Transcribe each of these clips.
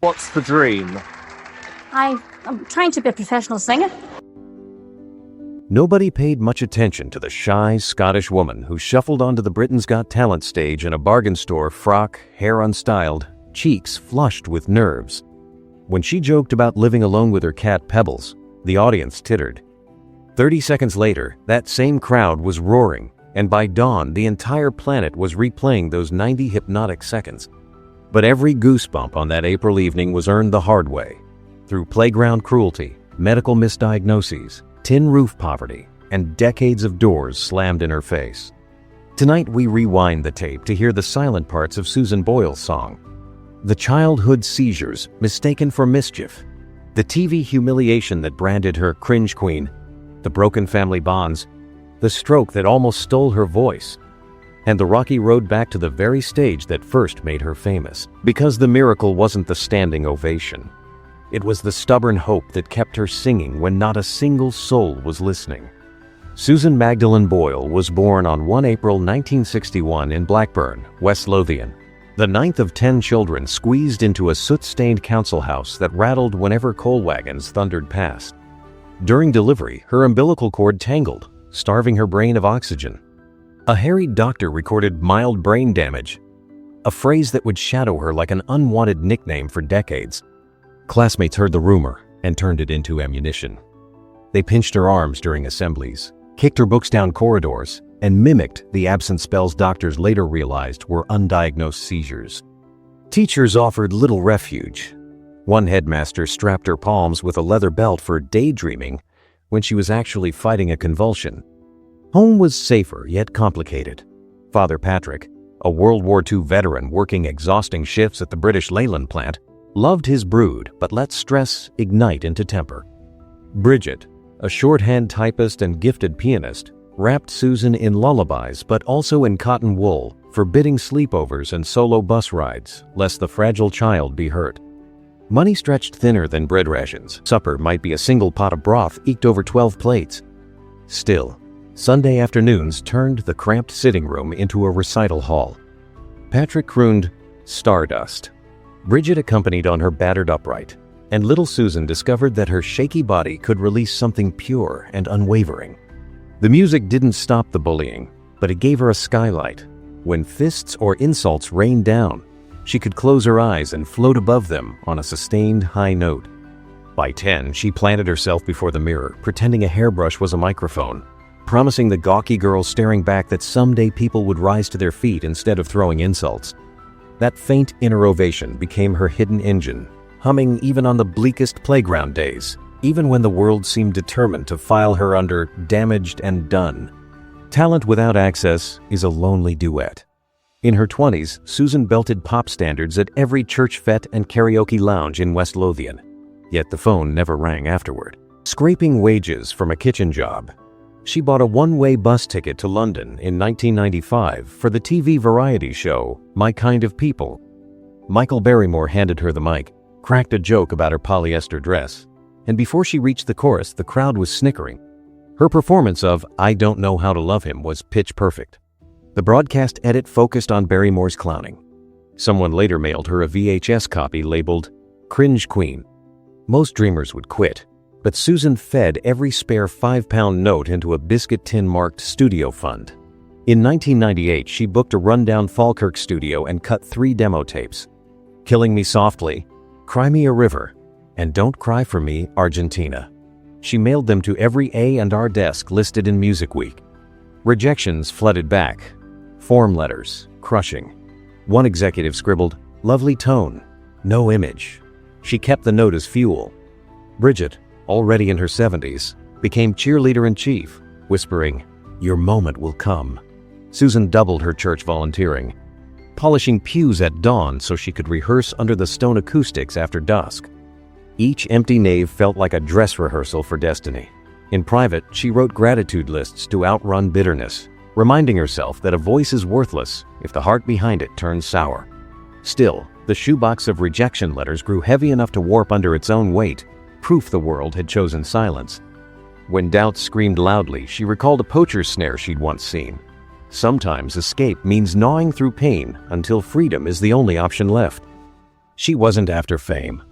What's the dream? I'm trying to be a professional singer. Nobody paid much attention to the shy Scottish woman who shuffled onto the Britain's Got Talent stage in a bargain store frock, hair unstyled, cheeks flushed with nerves. When she joked about living alone with her cat Pebbles, the audience tittered. 30 seconds later, that same crowd was roaring, and by dawn the entire planet was replaying those 90 hypnotic seconds. But every goosebump on that April evening was earned the hard way, through playground cruelty, medical misdiagnoses, tin roof poverty, and decades of doors slammed in her face. Tonight we rewind the tape to hear the silent parts of Susan Boyle's song. The childhood seizures mistaken for mischief, the TV humiliation that branded her Cringe Queen, the broken family bonds, the stroke that almost stole her voice, and the rocky road back to the very stage that first made her famous. Because the miracle wasn't the standing ovation. It was the stubborn hope that kept her singing when not a single soul was listening. Susan Magdalene Boyle was born on 1 April 1961 in Blackburn, West Lothian, the ninth of 10 children squeezed into a soot-stained council house that rattled whenever coal wagons thundered past. During delivery, her umbilical cord tangled, starving her brain of oxygen. A harried doctor recorded mild brain damage, a phrase that would shadow her like an unwanted nickname for decades. Classmates heard the rumor and turned it into ammunition. They pinched her arms during assemblies, kicked her books down corridors, and mimicked the absent spells doctors later realized were undiagnosed seizures. Teachers offered little refuge. One headmaster strapped her palms with a leather belt for daydreaming when she was actually fighting a convulsion. Home was safer yet complicated. Father Patrick, a World War II veteran working exhausting shifts at the British Leyland plant, loved his brood but let stress ignite into temper. Bridget, a shorthand typist and gifted pianist, wrapped Susan in lullabies but also in cotton wool, forbidding sleepovers and solo bus rides, lest the fragile child be hurt. Money stretched thinner than bread rations. Supper might be a single pot of broth eked over 12 plates. Still, Sunday afternoons turned the cramped sitting room into a recital hall. Patrick crooned "Stardust." Bridget accompanied on her battered upright, and little Susan discovered that her shaky body could release something pure and unwavering. The music didn't stop the bullying, but it gave her a skylight. When fists or insults rained down, she could close her eyes and float above them on a sustained high note. By 10, she planted herself before the mirror, pretending a hairbrush was a microphone, promising the gawky girls staring back that someday people would rise to their feet instead of throwing insults. That faint inner ovation became her hidden engine, humming even on the bleakest playground days, even when the world seemed determined to file her under damaged and done. Talent without access is a lonely duet. In her 20s, Susan belted pop standards at every church fete and karaoke lounge in West Lothian, yet the phone never rang afterward. Scraping wages from a kitchen job, she bought a one-way bus ticket to London in 1995 for the TV variety show My Kind of People. Michael Barrymore handed her the mic, cracked a joke about her polyester dress, and before she reached the chorus, the crowd was snickering. Her performance of I Don't Know How to Love Him was pitch perfect. The broadcast edit focused on Barrymore's clowning. Someone later mailed her a VHS copy labeled Cringe Queen. Most dreamers would quit, but Susan fed every spare 5-pound note into a biscuit tin marked studio fund. In 1998, she booked a rundown Falkirk studio and cut 3 demo tapes: Killing Me Softly, Cry Me a River, and Don't Cry for Me, Argentina. She mailed them to every A&R desk listed in Music Week. Rejections flooded back. Form letters, crushing. One executive scribbled, "Lovely tone, no image." She kept the note as fuel. Bridget, already in her 70s, became cheerleader-in-chief, whispering, "Your moment will come." Susan doubled her church volunteering, polishing pews at dawn so she could rehearse under the stone acoustics after dusk. Each empty nave felt like a dress rehearsal for destiny. In private, she wrote gratitude lists to outrun bitterness, reminding herself that a voice is worthless if the heart behind it turns sour. Still, the shoebox of rejection letters grew heavy enough to warp under its own weight, proof the world had chosen silence. When doubt screamed loudly, she recalled a poacher's snare she'd once seen. Sometimes escape means gnawing through pain until freedom is the only option left. She wasn't after fame,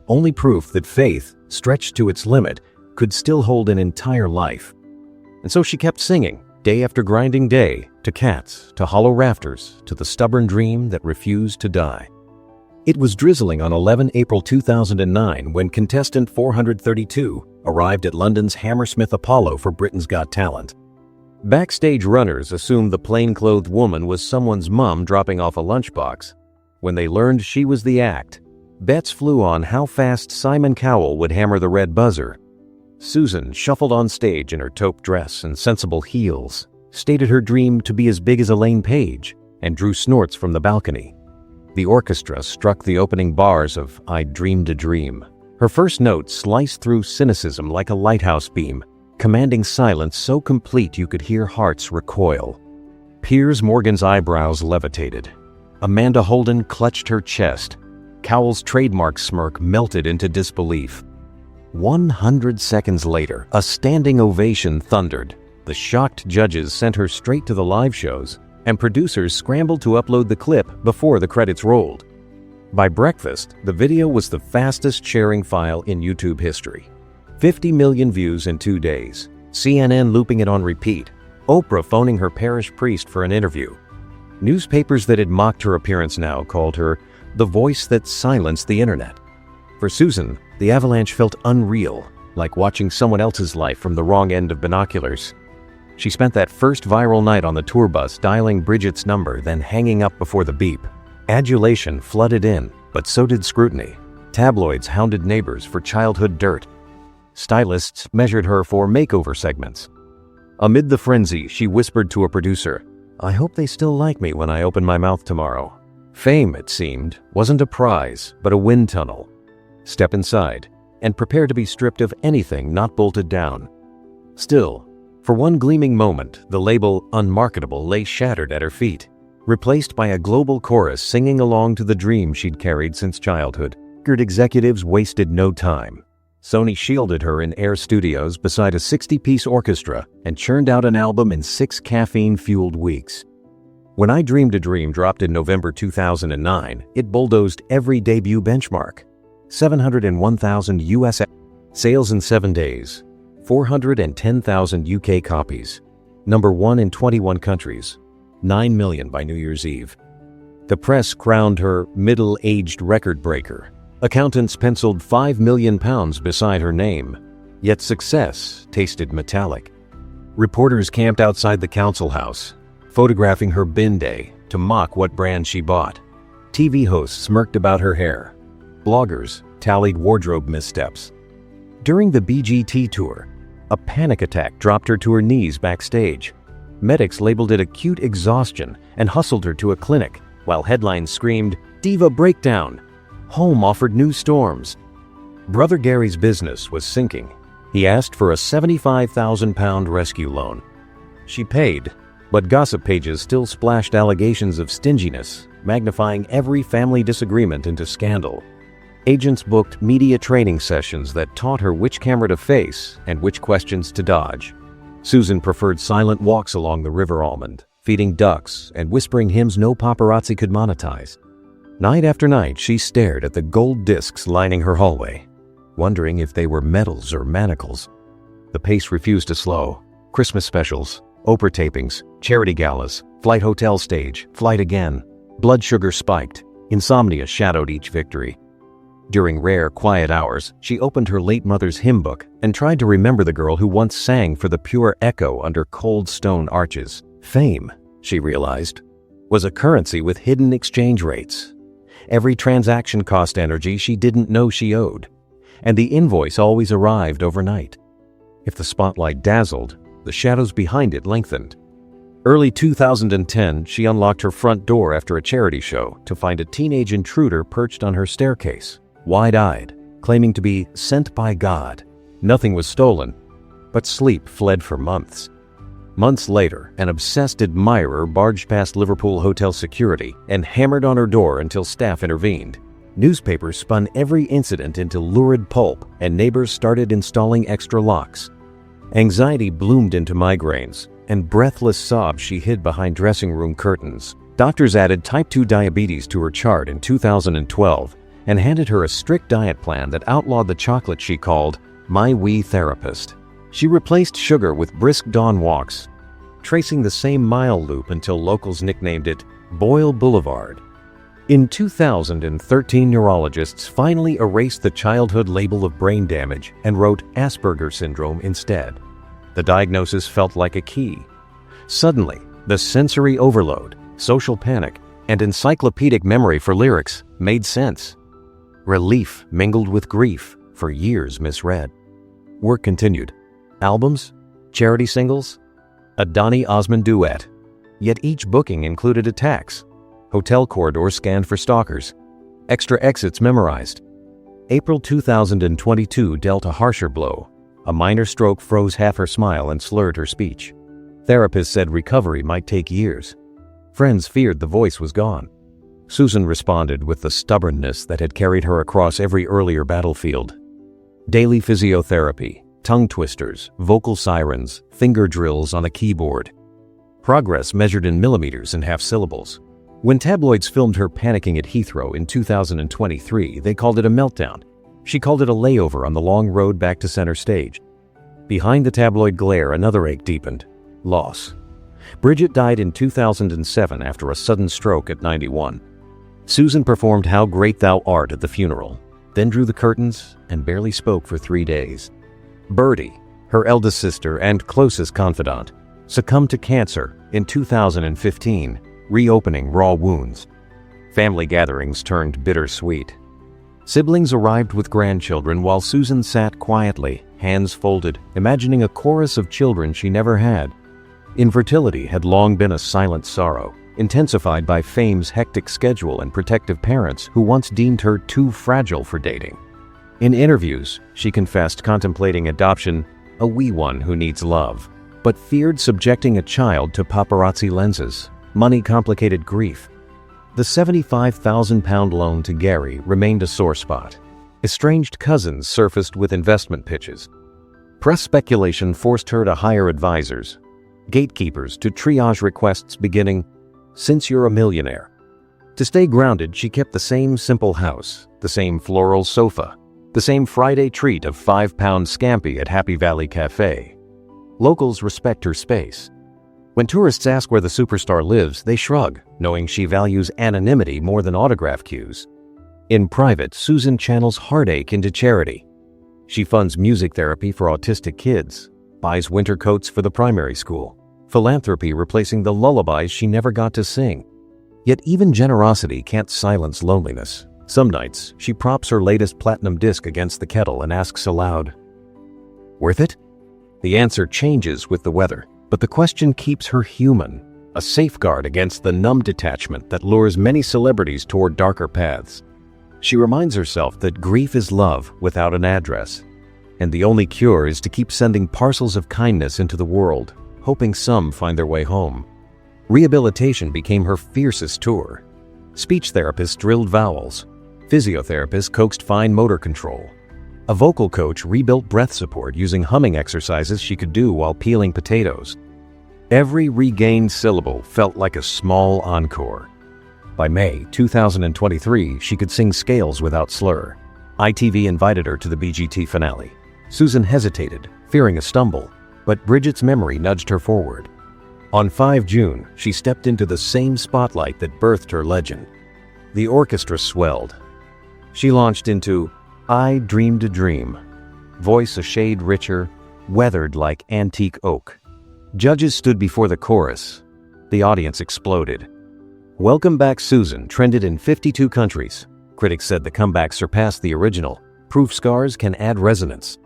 only proof that faith, stretched to its limit, could still hold an entire life. And so she kept singing, day after grinding day, to cats, to hollow rafters, to the stubborn dream that refused to die. It was drizzling on 11 April 2009 when contestant 432 arrived at London's Hammersmith Apollo for Britain's Got Talent. Backstage runners assumed the plainclothed woman was someone's mum dropping off a lunchbox. When they learned she was the act, bets flew on how fast Simon Cowell would hammer the red buzzer. Susan shuffled on stage in her taupe dress and sensible heels, stated her dream to be as big as Elaine Page, and drew snorts from the balcony. The orchestra struck the opening bars of I Dreamed a Dream. Her first note sliced through cynicism like a lighthouse beam, commanding silence so complete you could hear hearts recoil. Piers Morgan's eyebrows levitated. Amanda Holden clutched her chest. Cowell's trademark smirk melted into disbelief. 100 seconds later, a standing ovation thundered. The shocked judges sent her straight to the live shows, and producers scrambled to upload the clip before the credits rolled. By breakfast, the video was the fastest sharing file in YouTube history. 50 million views in 2 days, CNN looping it on repeat, Oprah phoning her parish priest for an interview. Newspapers that had mocked her appearance now called her the voice that silenced the internet. For Susan, the avalanche felt unreal, like watching someone else's life from the wrong end of binoculars. She spent that first viral night on the tour bus dialing Bridget's number, then hanging up before the beep. Adulation flooded in, but so did scrutiny. Tabloids hounded neighbors for childhood dirt. Stylists measured her for makeover segments. Amid the frenzy, she whispered to a producer, "I hope they still like me when I open my mouth tomorrow." Fame, it seemed, wasn't a prize, but a wind tunnel. Step inside, and prepare to be stripped of anything not bolted down. Still, for one gleaming moment, the label unmarketable lay shattered at her feet, replaced by a global chorus singing along to the dream she'd carried since childhood. Record executives wasted no time. Sony shielded her in Air Studios beside a 60-piece orchestra and churned out an album in 6 caffeine-fueled weeks. When I Dreamed a Dream dropped in November 2009, it bulldozed every debut benchmark. 701,000 US sales in 7 days, 410,000 UK copies, #1 in 21 countries, 9 million by New Year's Eve. The press crowned her middle-aged record breaker. Accountants penciled £5 million beside her name, yet success tasted metallic. Reporters camped outside the council house, photographing her bin day to mock what brand she bought. TV hosts smirked about her hair. Bloggers tallied wardrobe missteps. During the BGT tour, a panic attack dropped her to her knees backstage. Medics labeled it acute exhaustion and hustled her to a clinic, while headlines screamed, "Diva breakdown." Home offered new storms. Brother Gary's business was sinking. He asked for a £75,000 rescue loan. She paid, but gossip pages still splashed allegations of stinginess, magnifying every family disagreement into scandal. Agents booked media training sessions that taught her which camera to face and which questions to dodge. Susan preferred silent walks along the River Almond, feeding ducks and whispering hymns no paparazzi could monetize. Night after night, she stared at the gold discs lining her hallway, wondering if they were medals or manacles. The pace refused to slow. Christmas specials, Oprah tapings, charity galas, flight hotel stage, flight again. Blood sugar spiked. Insomnia shadowed each victory. During rare, quiet hours, she opened her late mother's hymn book and tried to remember the girl who once sang for the pure echo under cold stone arches. Fame, she realized, was a currency with hidden exchange rates. Every transaction cost energy she didn't know she owed, and the invoice always arrived overnight. If the spotlight dazzled, the shadows behind it lengthened. Early 2010, she unlocked her front door after a charity show to find a teenage intruder perched on her staircase, wide-eyed, claiming to be sent by God. Nothing was stolen, but sleep fled for months. Months later, an obsessed admirer barged past Liverpool hotel security and hammered on her door until staff intervened. Newspapers spun every incident into lurid pulp, and neighbors started installing extra locks. Anxiety bloomed into migraines, and breathless sobs she hid behind dressing room curtains. Doctors added type 2 diabetes to her chart in 2012, and handed her a strict diet plan that outlawed the chocolate she called "my wee therapist." She replaced sugar with brisk dawn walks, tracing the same mile loop until locals nicknamed it Boyle Boulevard. In 2013, neurologists finally erased the childhood label of brain damage and wrote Asperger's syndrome instead. The diagnosis felt like a key. Suddenly, the sensory overload, social panic, and encyclopedic memory for lyrics made sense. Relief mingled with grief, for years misread. Work continued. Albums, charity singles, a Donny Osmond duet. Yet each booking included attacks. Hotel corridors scanned for stalkers. Extra exits memorized. April 2022 dealt a harsher blow. A minor stroke froze half her smile and slurred her speech. Therapists said recovery might take years. Friends feared the voice was gone. Susan responded with the stubbornness that had carried her across every earlier battlefield. Daily physiotherapy, tongue twisters, vocal sirens, finger drills on a keyboard. Progress measured in millimeters and half syllables. When tabloids filmed her panicking at Heathrow in 2023, they called it a meltdown. She called it a layover on the long road back to center stage. Behind the tabloid glare, another ache deepened. Loss. Bridget died in 2007 after a sudden stroke at 91. Susan performed How Great Thou Art at the funeral, then drew the curtains and barely spoke for 3 days. Birdie, her eldest sister and closest confidant, succumbed to cancer in 2015, reopening raw wounds. Family gatherings turned bittersweet. Siblings arrived with grandchildren while Susan sat quietly, hands folded, imagining a chorus of children she never had. Infertility had long been a silent sorrow, intensified by fame's hectic schedule and protective parents who once deemed her too fragile for dating. In interviews, she confessed contemplating adoption, a wee one who needs love, but feared subjecting a child to paparazzi lenses. Money complicated grief. The £75,000 loan to Gary remained a sore spot. Estranged cousins surfaced with investment pitches. Press speculation forced her to hire advisors, gatekeepers to triage requests beginning, "Since you're a millionaire." To stay grounded, she kept the same simple house, the same floral sofa, the same Friday treat of £5 scampi at Happy Valley Cafe. Locals respect her space. When tourists ask where the superstar lives, they shrug, knowing she values anonymity more than autograph queues. In private, Susan channels heartache into charity. She funds music therapy for autistic kids, buys winter coats for the primary school, philanthropy replacing the lullabies she never got to sing. Yet even generosity can't silence loneliness. Some nights, she props her latest platinum disc against the kettle and asks aloud, "Worth it?" The answer changes with the weather, but the question keeps her human, a safeguard against the numb detachment that lures many celebrities toward darker paths. She reminds herself that grief is love without an address, and the only cure is to keep sending parcels of kindness into the world, hoping some find their way home. Rehabilitation became her fiercest tour. Speech therapists drilled vowels. Physiotherapists coaxed fine motor control. A vocal coach rebuilt breath support using humming exercises she could do while peeling potatoes. Every regained syllable felt like a small encore. By May 2023, she could sing scales without slur. ITV invited her to the BGT finale. Susan hesitated, fearing a stumble, but Bridget's memory nudged her forward. On 5 June, she stepped into the same spotlight that birthed her legend. The orchestra swelled. She launched into "I Dreamed a Dream," voice a shade richer, weathered like antique oak. Judges stood before the chorus. The audience exploded. "Welcome Back Susan" trended in 52 countries. Critics said the comeback surpassed the original. Proof scars can add resonance.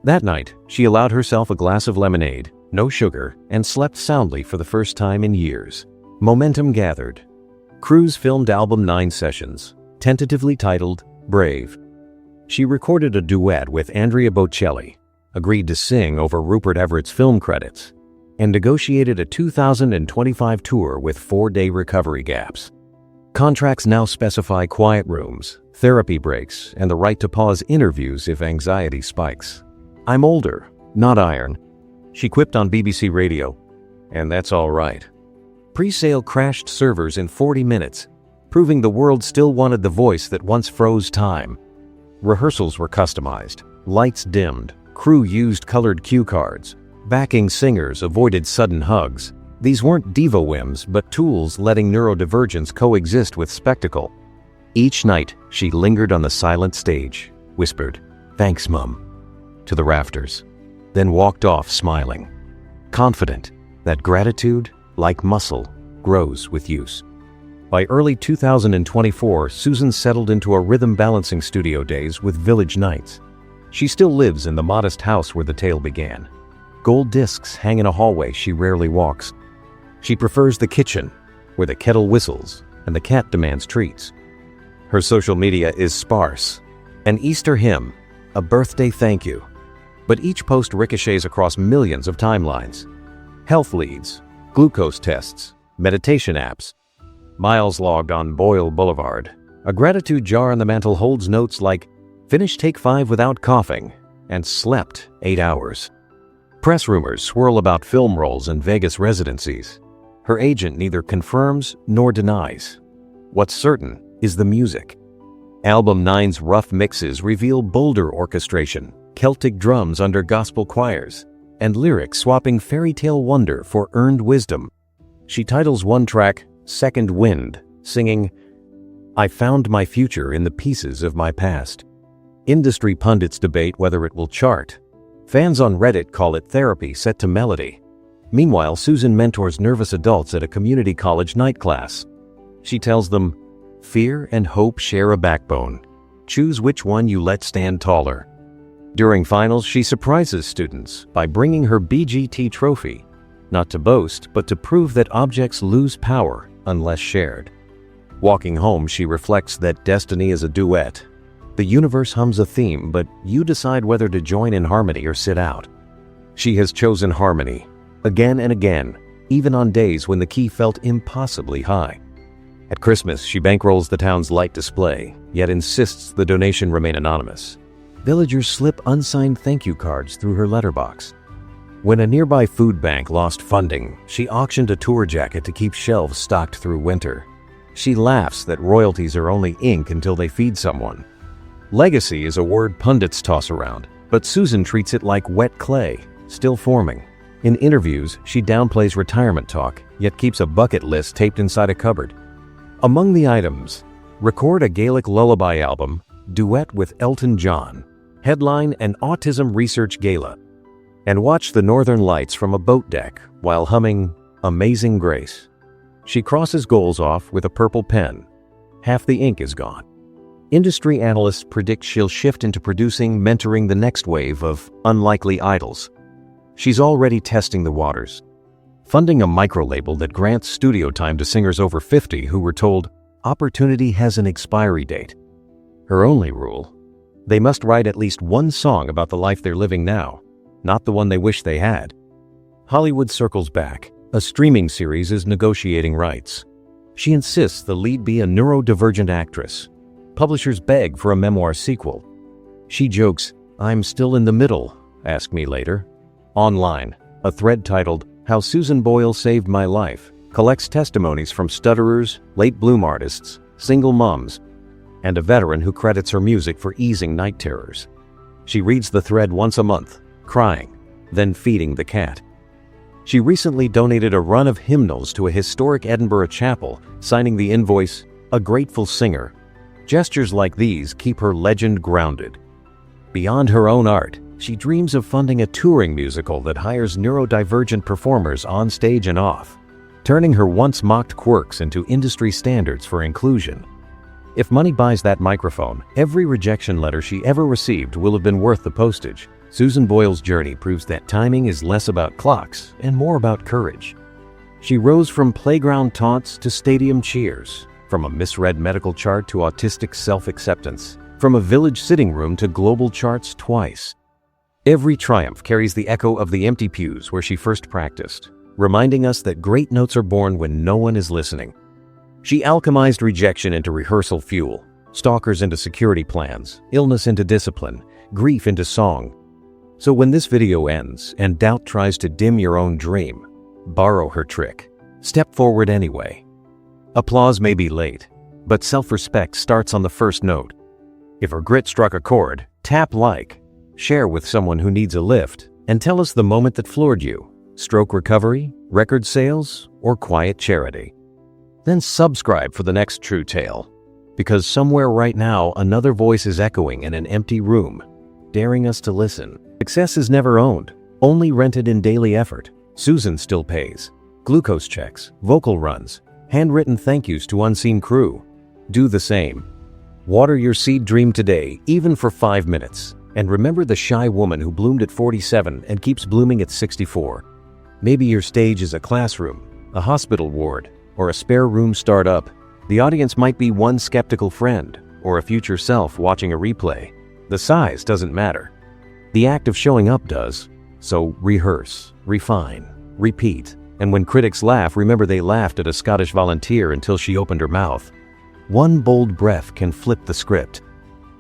That night, she allowed herself a glass of lemonade, no sugar, and slept soundly for the first time in years. Momentum gathered. Cruise filmed album 9 sessions, tentatively titled Brave. She recorded a duet with Andrea Bocelli, agreed to sing over Rupert Everett's film credits, and negotiated a 2025 tour with 4-day recovery gaps. Contracts now specify quiet rooms, therapy breaks, and the right to pause interviews if anxiety spikes. "I'm older, not iron," she quipped on BBC Radio, and that's all right. Pre-sale crashed servers in 40 minutes. proving the world still wanted the voice that once froze time. Rehearsals were customized, lights dimmed, crew used colored cue cards, backing singers avoided sudden hugs. These weren't diva whims, but tools letting neurodivergence coexist with spectacle. Each night, she lingered on the silent stage, whispered, "Thanks, Mum," to the rafters, then walked off smiling, confident that gratitude, like muscle, grows with use. By early 2024, Susan settled into a rhythm balancing studio days with Village Nights. She still lives in the modest house where the tale began. Gold discs hang in a hallway she rarely walks. She prefers the kitchen, where the kettle whistles and the cat demands treats. Her social media is sparse. An Easter hymn, a birthday thank you. But each post ricochets across millions of timelines. Health leads, glucose tests, meditation apps, miles logged on Boyle Boulevard. A gratitude jar on the mantel holds notes like, "Finished take 5 without coughing," and "slept 8 hours." Press rumors swirl about film roles and Vegas residencies. Her agent neither confirms nor denies. What's certain is the music. Album 9's rough mixes reveal bolder orchestration, Celtic drums under gospel choirs, and lyrics swapping fairy tale wonder for earned wisdom. She titles one track, "Second Wind," singing, "I found my future in the pieces of my past." Industry pundits debate whether it will chart. Fans on Reddit call it therapy set to melody. Meanwhile, Susan mentors nervous adults at a community college night class. She tells them, "Fear and hope share a backbone. Choose which one you let stand taller." During finals, she surprises students by bringing her BGT trophy, not to boast, but to prove that objects lose power unless shared. Walking home, she reflects that destiny is a duet. The universe hums a theme, but you decide whether to join in harmony or sit out. She has chosen harmony, again and again, even on days when the key felt impossibly high. At Christmas, she bankrolls the town's light display, yet insists the donation remain anonymous. Villagers slip unsigned thank you cards through her letterbox. When a nearby food bank lost funding, she auctioned a tour jacket to keep shelves stocked through winter. She laughs that royalties are only ink until they feed someone. Legacy is a word pundits toss around, but Susan treats it like wet clay, still forming. In interviews, she downplays retirement talk, yet keeps a bucket list taped inside a cupboard. Among the items, record a Gaelic lullaby album, duet with Elton John, headline an autism research gala, and watch the northern lights from a boat deck while humming Amazing Grace. She crosses goals off with a purple pen. Half the ink is gone. Industry analysts predict she'll shift into producing, mentoring the next wave of unlikely idols. She's already testing the waters, funding a micro-label that grants studio time to singers over 50 who were told opportunity has an expiry date. Her only rule: they must write at least one song about the life they're living now, not the one they wish they had. Hollywood circles back. A streaming series is negotiating rights. She insists the lead be a neurodivergent actress. Publishers beg for a memoir sequel. She jokes, "I'm still in the middle, ask me later." Online, a thread titled, "How Susan Boyle Saved My Life," collects testimonies from stutterers, late bloom artists, single moms, and a veteran who credits her music for easing night terrors. She reads the thread once a month, crying, then feeding the cat. She recently donated a run of hymnals to a historic Edinburgh chapel, signing the invoice, "A Grateful Singer." Gestures like these keep her legend grounded. Beyond her own art, she dreams of funding a touring musical that hires neurodivergent performers on stage and off, turning her once mocked quirks into industry standards for inclusion. If money buys that microphone, every rejection letter she ever received will have been worth the postage. Susan Boyle's journey proves that timing is less about clocks and more about courage. She rose from playground taunts to stadium cheers, from a misread medical chart to autistic self-acceptance, from a village sitting room to global charts twice. Every triumph carries the echo of the empty pews where she first practiced, reminding us that great notes are born when no one is listening. She alchemized rejection into rehearsal fuel, stalkers into security plans, illness into discipline, grief into song. So when this video ends and doubt tries to dim your own dream, borrow her trick. Step forward anyway. Applause may be late, but self-respect starts on the first note. If her grit struck a chord, tap like, share with someone who needs a lift, and tell us the moment that floored you. Stroke recovery, record sales, or quiet charity. Then subscribe for the next true tale, because somewhere right now another voice is echoing in an empty room, daring us to listen. Success is never owned, only rented in daily effort. Susan still pays. Glucose checks, vocal runs, handwritten thank yous to unseen crew. Do the same. Water your seed dream today, even for 5 minutes. And remember the shy woman who bloomed at 47 and keeps blooming at 64. Maybe your stage is a classroom, a hospital ward, or a spare room startup. The audience might be one skeptical friend, or a future self watching a replay. The size doesn't matter. The act of showing up does. So rehearse, refine, repeat. And when critics laugh, remember they laughed at a Scottish volunteer until she opened her mouth. One bold breath can flip the script.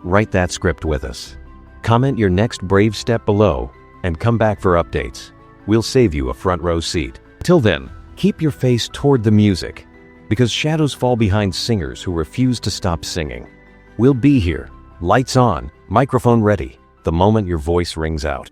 Write that script with us. Comment your next brave step below, and come back for updates. We'll save you a front row seat. Till then, keep your face toward the music, because shadows fall behind singers who refuse to stop singing. We'll be here, lights on, microphone ready, the moment your voice rings out.